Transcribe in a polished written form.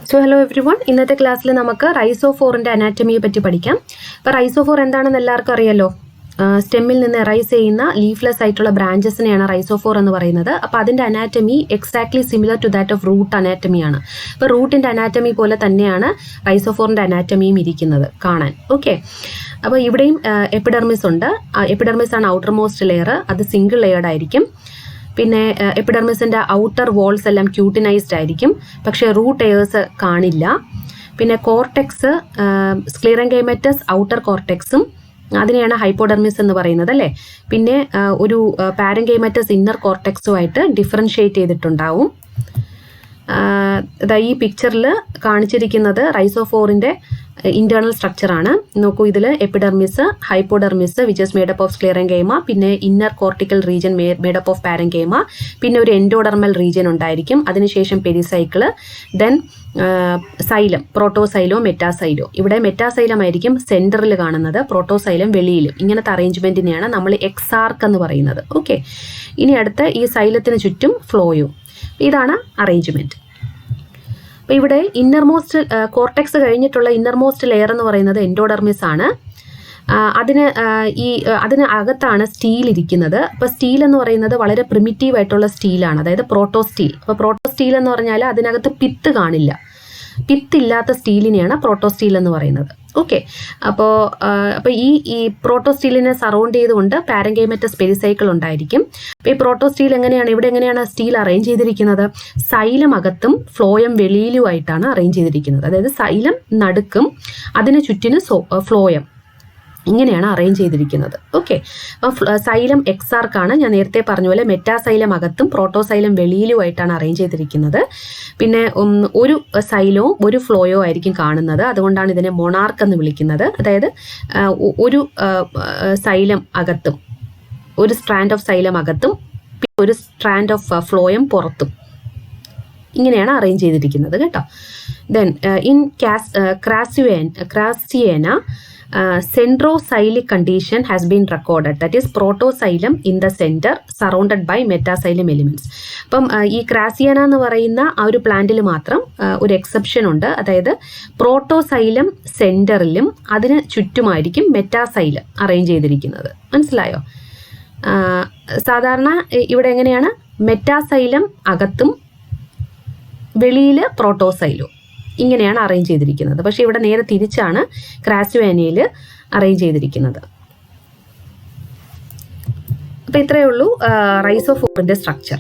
So hello every one, ഇന്നത്തെ ക്ലാസ്സിൽ നമുക്ക് റൈസോഫോറിൻ്റെ അനാറ്റമിയെ പറ്റി പഠിക്കാം. അപ്പോൾ റൈസോഫോർ എന്താണെന്ന് എല്ലാവർക്കും അറിയാലോ. സ്റ്റെമ്മിൽ നിന്ന് എറൈസ് ചെയ്യുന്ന ലീഫ്ലെസ് ആയിട്ടുള്ള ബ്രാഞ്ചസിനെയാണ് റൈസോഫോർ എന്ന് പറയുന്നത്. അപ്പോൾ അതിൻ്റെ anatomy exactly similar to that of root അനാറ്റമിയാണ്. അപ്പോൾ റൂട്ടിൻ്റെ അനാറ്റമി പോലെ തന്നെയാണ് റൈസോഫോറിൻ്റെ അനാറ്റമിയും ഇരിക്കുന്നത് കാണാൻ. ഓക്കെ, അപ്പോൾ ഇവിടെയും എപ്പിഡെർമിസ് ഉണ്ട്. എപ്പിഡെർമിസ് ആണ് ഔട്ടർ മോസ്റ്റ് ലെയർ. അത് സിംഗിൾ ലെയർഡ് ആയിരിക്കും. പിന്നെ എപ്പിഡെർമിസിൻ്റെ ഔട്ടർ വോൾസ് എല്ലാം ക്യൂട്ടിനൈസ്ഡ് ആയിരിക്കും, പക്ഷേ റൂട്ട് എയേഴ്സ് കാണില്ല. പിന്നെ കോർട്ടെക്സ്, സ്ക്ലിറൻഗൈമറ്റസ് ഔട്ടർ കോർട്ടെക്സും അതിനെയാണ് ഹൈപ്പോഡെർമിസ് എന്ന് പറയുന്നത് അല്ലേ. പിന്നെ ഒരു പാരൻഗൈമറ്റസ് ഇന്നർ കോർട്ടെക്സുമായിട്ട് ഡിഫറൻഷിയേറ്റ് ചെയ്തിട്ടുണ്ടാവും. ഈ പിക്ചറിൽ കാണിച്ചിരിക്കുന്നത് റൈസോഫോറിൻ്റെ ഇന്റേണൽ സ്ട്രക്ചറാണ്. നോക്കൂ, ഇതിൽ epidermis, hypodermis which is made up of sclerenchyma, പിന്നെ inner cortical region made up of parenchyma, പിന്നെ ഒരു എൻഡോഡെർമൽ റീജിയൻ ഉണ്ടായിരിക്കും. അതിനുശേഷം പെരിസൈക്കിള്, ദെൻ സൈലം, പ്രോട്ടോസൈലോ മെറ്റാസൈലോ. ഇവിടെ മെറ്റാസൈലം ആയിരിക്കും സെൻറ്ററിൽ കാണുന്നത്, പ്രോട്ടോസൈലം വെളിയിലും. ഇങ്ങനത്തെ അറേഞ്ച്മെൻറ്റിനെയാണ് നമ്മൾ എക്സാർക്ക് എന്ന് പറയുന്നത്. ഓക്കെ, ഇനി അടുത്ത് ഈ സൈലത്തിന് ചുറ്റും ഫ്ലോയും. ഇതാണ് അറേഞ്ച്മെൻറ്റ്. അപ്പോൾ ഇവിടെ ഇന്നർമോസ്റ്റ് കോർട്ടെക്സ് കഴിഞ്ഞിട്ടുള്ള ഇന്നർമോസ്റ്റ് ലെയർ എന്ന് പറയുന്നത് എൻഡോഡെർമിസ് ആണ്. അതിന് അകത്താണ് സ്റ്റീൽ ഇരിക്കുന്നത്. അപ്പോൾ സ്റ്റീൽ എന്ന് പറയുന്നത് വളരെ പ്രിമിറ്റീവ് ആയിട്ടുള്ള സ്റ്റീലാണ്, അതായത് പ്രോട്ടോ സ്റ്റീൽ. അപ്പോൾ പ്രോട്ടോ സ്റ്റീൽ എന്ന് പറഞ്ഞാൽ അതിനകത്ത് പിത്ത് കാണില്ല. പിത്തില്ലാത്ത സ്റ്റീലിനെയാണ് പ്രോട്ടോ സ്റ്റീൽ എന്ന് പറയുന്നത്. ഓക്കെ, അപ്പോൾ ഈ പ്രോട്ടോ സ്റ്റീലിനെ സറൗണ്ട് ചെയ്തുകൊണ്ട് പാരൻഗൈമറ്റസ് പെരിസൈക്കിൾ ഉണ്ടായിരിക്കും. അപ്പോൾ ഈ പ്രോട്ടോ സ്റ്റീൽ ഇവിടെ എങ്ങനെയാണ് സ്റ്റീൽ അറേഞ്ച് ചെയ്തിരിക്കുന്നത്? സൈലം അകത്തും ഫ്ലോയം വെളിയിലുമായിട്ടാണ് അറേഞ്ച് ചെയ്തിരിക്കുന്നത്. അതായത് സൈലം നടുക്കും, അതിന് ചുറ്റിന് ഫ്ലോയം, ഇങ്ങനെയാണ് അറേഞ്ച് ചെയ്തിരിക്കുന്നത്. ഓക്കെ, അപ്പോൾ സൈലം എക്സാർക്കാണ്. ഞാൻ നേരത്തെ പറഞ്ഞ പോലെ മെറ്റാസൈലം അകത്തും പ്രോട്ടോസൈലം വെളിയിലുമായിട്ടാണ് അറേഞ്ച് ചെയ്തിരിക്കുന്നത്. പിന്നെ ഒരു സൈലോ ഒരു ഫ്ലോയോ ആയിരിക്കും കാണുന്നത്. അതുകൊണ്ടാണ് ഇതിനെ മൊണാർക്ക് എന്ന് വിളിക്കുന്നത്. അതായത് ഒരു സൈലം അകത്തും, ഒരു സ്ട്രാൻഡ് ഓഫ് സൈലം അകത്തും, ഒരു സ്ട്രാൻഡ് ഓഫ് ഫ്ലോയം പുറത്തും, ഇങ്ങനെയാണ് അറേഞ്ച് ചെയ്തിരിക്കുന്നത് കേട്ടോ. ദെൻ ഇൻ ക്രാസിയേന centrocylic condition has been recorded, that is protosylum in the center surrounded by metaxylem elements. അപ്പം ഈ ക്രാസിയന എന്ന് പറയുന്ന ആ ഒരു പ്ലാന്റിൽ മാത്രം ഒരു എക്സെപ്ഷൻ ഉണ്ട്. അതായത് പ്രോട്ടോസൈലം സെന്ററിലും അതിന് ചുറ്റുമായിരിക്കും മെറ്റാസൈലം അറേഞ്ച് ചെയ്തിരിക്കുന്നത്. മനസ്സിലായോ? സാധാരണ ഇവിടെ എങ്ങനെയാണ്? മെറ്റാസൈലം അകത്തും വെളിയിൽ പ്രോട്ടോസൈലും, ഇങ്ങനെയാണ് അറേഞ്ച് ചെയ്തിരിക്കുന്നത്. പക്ഷേ ഇവിടെ നേരെ തിരിച്ചാണ് ക്രാസിയോനയിൽ അറേഞ്ച് ചെയ്തിരിക്കുന്നത്. അപ്പോൾ ഇത്രയേ ഉള്ളൂ റൈസോഫോറിൻ്റെ സ്ട്രക്ചർ.